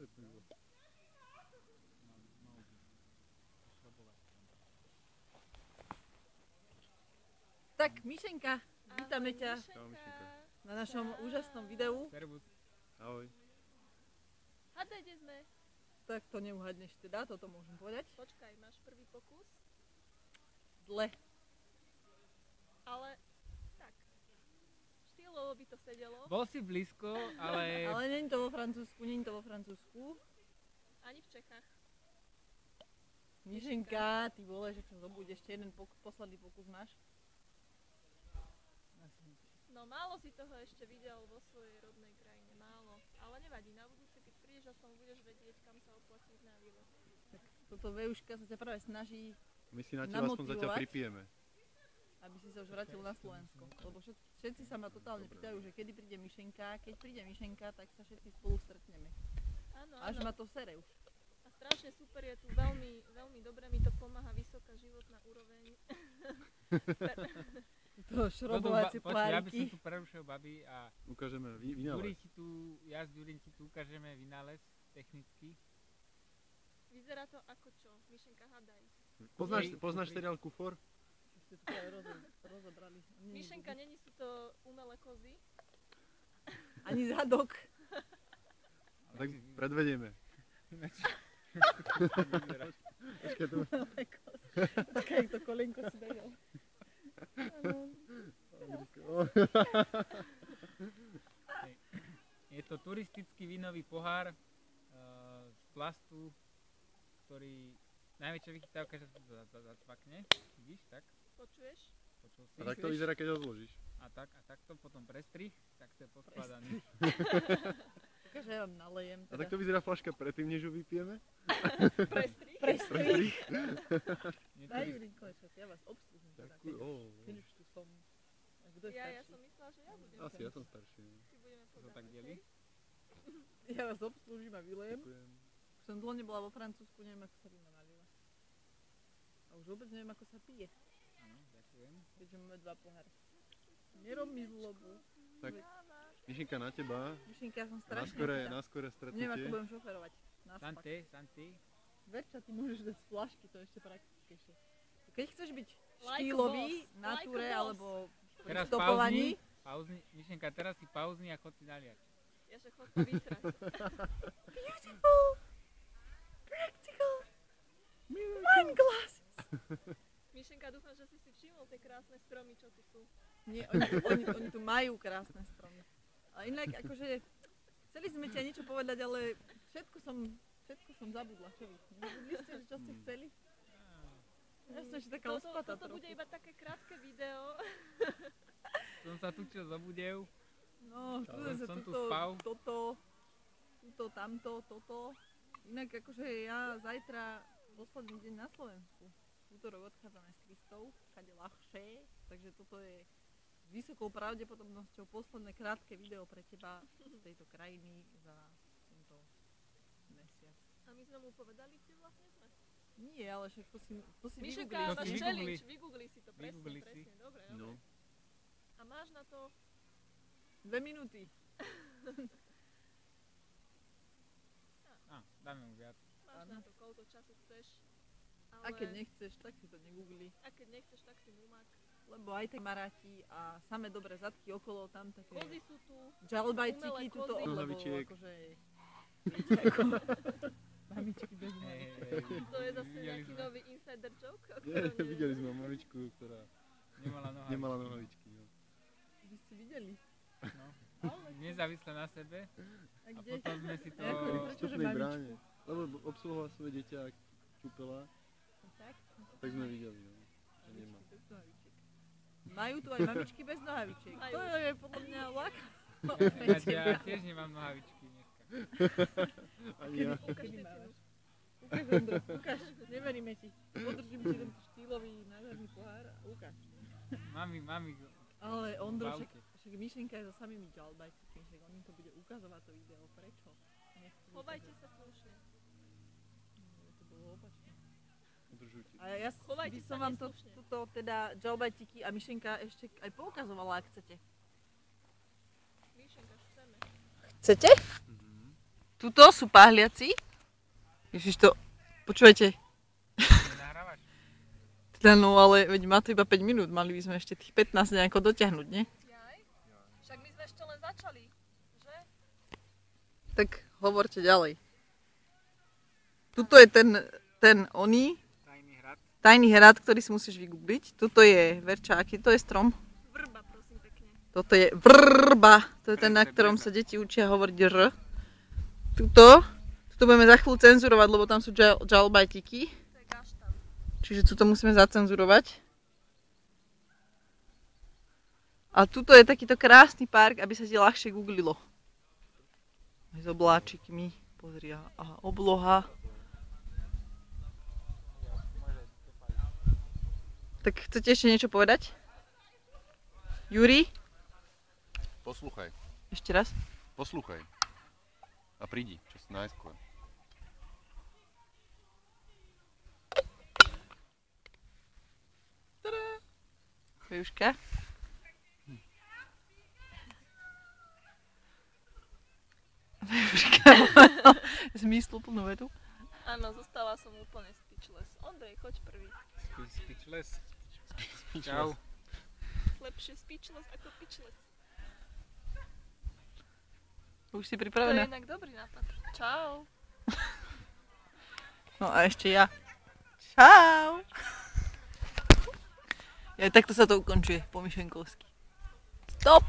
je pivo? Tak, Mišenka, vítame ťa Čau, Mišenka. na našom úžasnom videu. Servus. Ahoj. Hádaj, kde sme? Tak to neuhadneš teda, toto môžem povedať. Počkaj, máš prvý pokus? Zle. Ale tak, štýlovo by to sedelo. Bol si blízko, ale... Ale nie je to vo Francúzsku, nie je to vo Francúzsku. Ani v Čechách. Mišenka, ty vole, že čo zobuď, ešte jeden posledný pokus máš. No málo si toho ešte videl vo svojej rodnej krajine, málo. Ale nevadí, na budúce, keď prídeš, aspoň budeš vedieť, kam sa oplatí ísť na výlet. Tak toto Veuška sa ťa práve snaží, My si na teba aspoň zatiaľ namotivovať. pripijeme. aby si sa už vrátil na Slovensko. Lebo všetci sa ma totálne pýtajú, že kedy príde Mišenka. Keď príde Mišenka, tak sa všetci spolu stretneme. Áno, Až áno. ma to sere už. A strašne super je tu, veľmi, veľmi dobre mi to pomáha vysoká životná úroveň. To šrobovacie Ja by som poháriky. tu prerušil, babi, a Ukážeme Juri vynález. ti tu, ja s Jurim ti tu ukážeme vynález technický. Vyzerá to ako čo? Mišenka, hádaj. Poznáš seriál Kufor? Ste to práve rozobrali. Mišenka, není sú to umelé kozy? Ani zadok. Tak predvedieme. Počkaj, to... Také to kolenko si držal. Je to turistický vínový pohár z plastu, ktorý najväčšia vychytávka, že sa to zacvakne. Vidíš, tak? Počuješ? Počul si? A tak to vyzerá, keď ho zložíš. A takto potom prestrih, tak to je poskladaný. Taká, že ja vám nalejem. A tak to vyzerá flaška predtým, než ju vypijeme? Prestrih? Prestrih? Daj Jurinko, ja vás obslužím. teda, Ďakujem. Keď už tu som. A kto je Ja starší? som myslela, že ja budem. Asi ja som starší. Si budeme To podávať, tak delí? hej? Ja vás obslúžim a vylejem. Ďakujem. Už som dlho nebola vo Francúzsku, neviem, ako sa víno nalieva. A už vôbec neviem, ako sa pije, Áno, ďakujem. keďže máme 2 poháre. Nerob mi zlobu. Tak, Mišenka, na teba. Myšlienka, ja som Na strašne skore, chudá. na skore Neviem, ako stretnutie. budem šoferovať. Naspak. Santé. Verča, ty môžeš dať z flašky, to je ešte praktickejšie. Keď chceš byť Like štýlový, boss, natúre, like boss. alebo pri Teraz stopovaní, pauzni, Mišenka, teraz si pauzni a chod si naliať. Ja že chod sa vysrať. beautiful, practical, wine glasses. Mišenka, dúfam, že si si všimol tie krásne stromy, čo tu sú. Nie, oni tu majú krásne stromy. A inak, akože, chceli sme ťa niečo povedať, ale všetko som zabudla. Čo vy? Nebudli ste, že čo ste chceli? Ja som ešte taká ospatá Toto bude trochu. iba také krátke video. Som sa tu čo zobudev. No, tu Ale sa som tu tuto, spal. toto, tamto, toto. Inak akože ja zajtra posledný deň na Slovensku. V útorok odchádzame s Kristou, kade ľahšie, takže toto je s vysokou pravdepodobnosťou posledné krátke video pre teba z tejto krajiny za tento mesiac. A my sme mu povedali, kde vlastne sme. Nie, ale však to si Mišenka, vygooglíš. máš si challenge, vygoogli si to, presne, Vygoogli si. presne, dobre, No. dobre. A máš na to, 2 minúty. Dáme mu viac. máš na to, koľko času chceš. Ale, A keď nechceš, tak si to negoogli. a keď nechceš, tak si mumak. Lebo aj tak kamaráti a samé dobré zadky okolo tam také Kozy sú tu, džalbajtiky Umelé tuto, kozy. lebo Nohavičiek. akože viete ako mamičky bez nohavičiek. to je zase Videli nejaký sme. nový insider joke, o Nie, ktorom videli nevieme. sme mamičku, ktorá Nemala noha. nemala nohavičky. No. Vy ste videli? No. Nezávisle na sebe. A A kde? potom sme si to... Ako prečože Vstupnej mamičku? bráne. Lebo obsluhovala svoje dieťa a čupela, Tak? tak sme videli, no, že nemá. Mamičky bez nohavičiek. Majú tu aj mamičky bez nohavičiek. Majú. To je podľa mňa láka. Ja tiež nemám nohavičky dneska. Ani ja. Ukáž Kedy decinu. mávaš? Ukáž, Ondro, ukáž. Neveríme ti. Podržím ti tento štýlový nádherný pohár a ukáž. Mami, Ale Ondro, v však aute. Myšenka je so samými džalbajtikmi, však on im to bude ukazovať to video. Prečo? Nechcú Chovajte ukazovať. sa slušne. To bolo opačne. Udržujte. A ja Chovajte by sa som vám neslušne. toto teda džalbajtiky a Myšenka ešte aj poukazovala, ak chcete. Mišenka, chceme. Chcete? Mhm. Tuto sú pahliaci. Ježiš to, počujete, Nahrávaš? teda no ale veď má to iba 5 minút, mali by sme ešte tých 15 nejako dotiahnuť, nie? Jaj? Však my sme ešte len začali, že? Tak hovorte ďalej. Tuto je ten oný, Tajný hrad. tajný hrad, ktorý si musíš vygoogliť. Tuto je verčáky, to je strom. Vrba, prosím pekne. Toto je vrba, to je ten, na ktorom sa deti učia hovoriť r. Tuto budeme za chvíľu cenzurovať, lebo tam sú džalbajtiky. To je kaštan. Čiže tuto musíme zacenzurovať. A tuto je takýto krásny park, aby sa ti ľahšie googlilo. Aj s obláčikmi. Pozri, aha, obloha. Tak chcete ešte niečo povedať? Juri? Poslúchaj, Ešte raz? poslúchaj. A prídi, čas najskôr. Pejuška? Pejuška mala zmysluplnú vetu. Áno, zostala som úplne speechless. Ondrej, choď prvý. Speechless. Čau. Lepšie speechless ako pitchless. Už si To je pripravená? inak dobrý nápad. Čau. No a ešte ja. Čau! Ja takto sa to ukončuje po myšenkovsky. Stop!